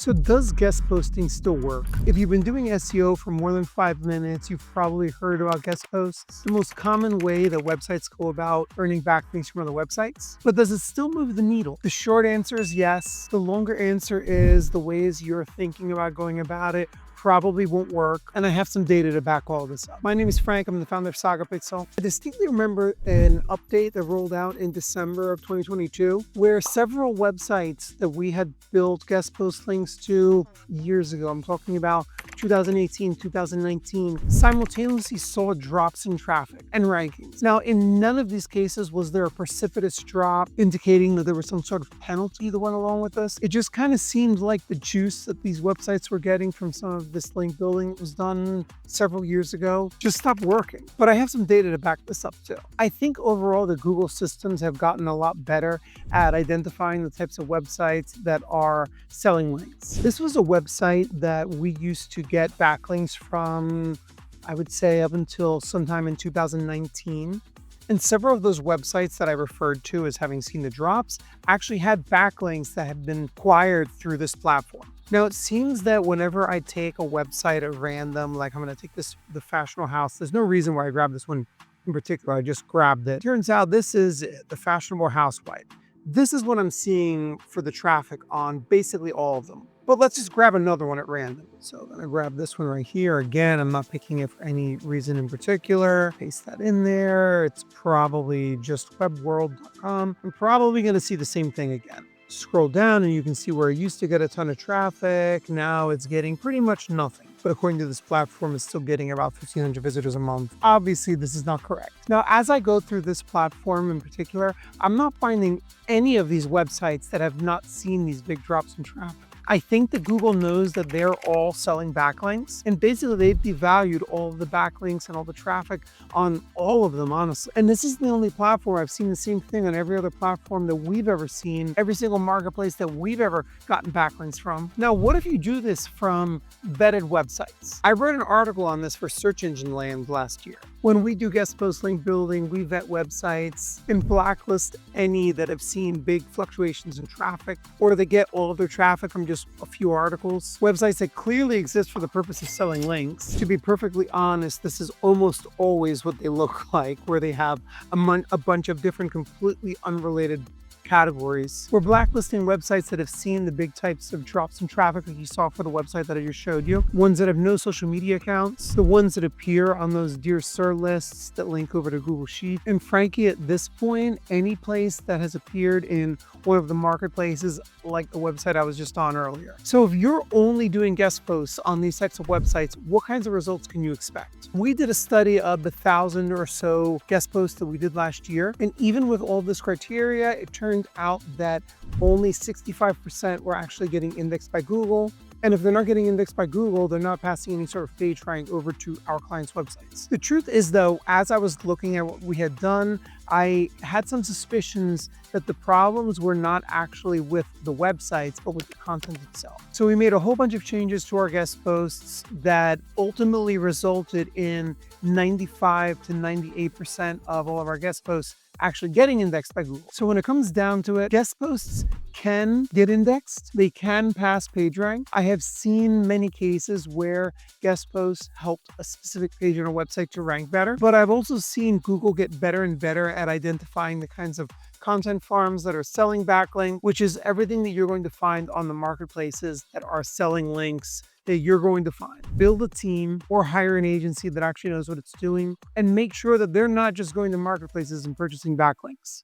So does guest posting still work? If you've been doing SEO for more than 5 minutes, you've probably heard about guest posts, the most common way that websites go about earning backlinks from other websites. But does it still move the needle? The short answer is yes. The longer answer is the ways you're thinking about going about it probably won't work, and I have some data to back all this up. My name is Frank. I'm the founder of Sagapixel. I distinctly remember an update that rolled out in December of 2022, where several websites that we had built guest post links to years ago, I'm talking about 2018, 2019, simultaneously saw drops in traffic and rankings. Now, in none of these cases was there a precipitous drop indicating that there was some sort of penalty that went along with this. It just kind of seemed like the juice that these websites were getting from some of this link building that was done several years ago just stopped working. But I have some data to back this up too. I think overall the Google systems have gotten a lot better at identifying the types of websites that are selling links. This was a website that we used to get backlinks from, I would say, up until sometime in 2019. And several of those websites that I referred to as having seen the drops actually had backlinks that had been acquired through this platform. Now, it seems that whenever I take a website at random, like I'm going to take the Fashionable House, there's no reason why I grabbed this one in particular. I just grabbed it. Turns out this is the Fashionable Housewife. This is what I'm seeing for the traffic on basically all of them. But let's just grab another one at random. So I'm going to grab this one right here. Again, I'm not picking it for any reason in particular. Paste that in there. It's probably just webworld.com. I'm probably going to see the same thing again. Scroll down and you can see where it used to get a ton of traffic. Now it's getting pretty much nothing. But according to this platform, it's still getting about 1,500 visitors a month. Obviously, this is not correct. Now, as I go through this platform in particular, I'm not finding any of these websites that have not seen these big drops in traffic. I think that Google knows that they're all selling backlinks, and basically they've devalued all of the backlinks and all the traffic on all of them, honestly. And this is the only platform. I've seen the same thing on every other platform that we've ever seen, every single marketplace that we've ever gotten backlinks from. Now, what if you do this from vetted websites? I wrote an article on this for Search Engine Land last year. When we do guest post link building, we vet websites and blacklist any that have seen big fluctuations in traffic, or they get all of their traffic from just a few articles. Websites that clearly exist for the purpose of selling links. To be perfectly honest, this is almost always what they look like, where they have a bunch of different completely unrelated categories. We're blacklisting websites that have seen the big types of drops in traffic like you saw for the website that I just showed you. Ones that have no social media accounts, the ones that appear on those Dear Sir lists that link over to Google Sheets. And frankly, at this point, any place that has appeared in one of the marketplaces like the website I was just on earlier. So if you're only doing guest posts on these types of websites, what kinds of results can you expect? We did a study of the 1,000 or so guest posts that we did last year. And even with all this criteria, it turned out that only 65% were actually getting indexed by Google. And if they're not getting indexed by Google, they're not passing any sort of page rank over to our clients' websites. The truth is, though, as I was looking at what we had done, I had some suspicions that the problems were not actually with the websites, but with the content itself. So we made a whole bunch of changes to our guest posts that ultimately resulted in 95 to 98% of all of our guest posts actually getting indexed by Google. So when it comes down to it, guest posts can get indexed. They can pass PageRank. I have seen many cases where guest posts helped a specific page on a website to rank better, but I've also seen Google get better and better at identifying the kinds of content farms that are selling backlink, which is everything that you're going to find on the marketplaces that are selling links that you're going to find. Build a team or hire an agency that actually knows what it's doing, and make sure that they're not just going to marketplaces and purchasing backlinks.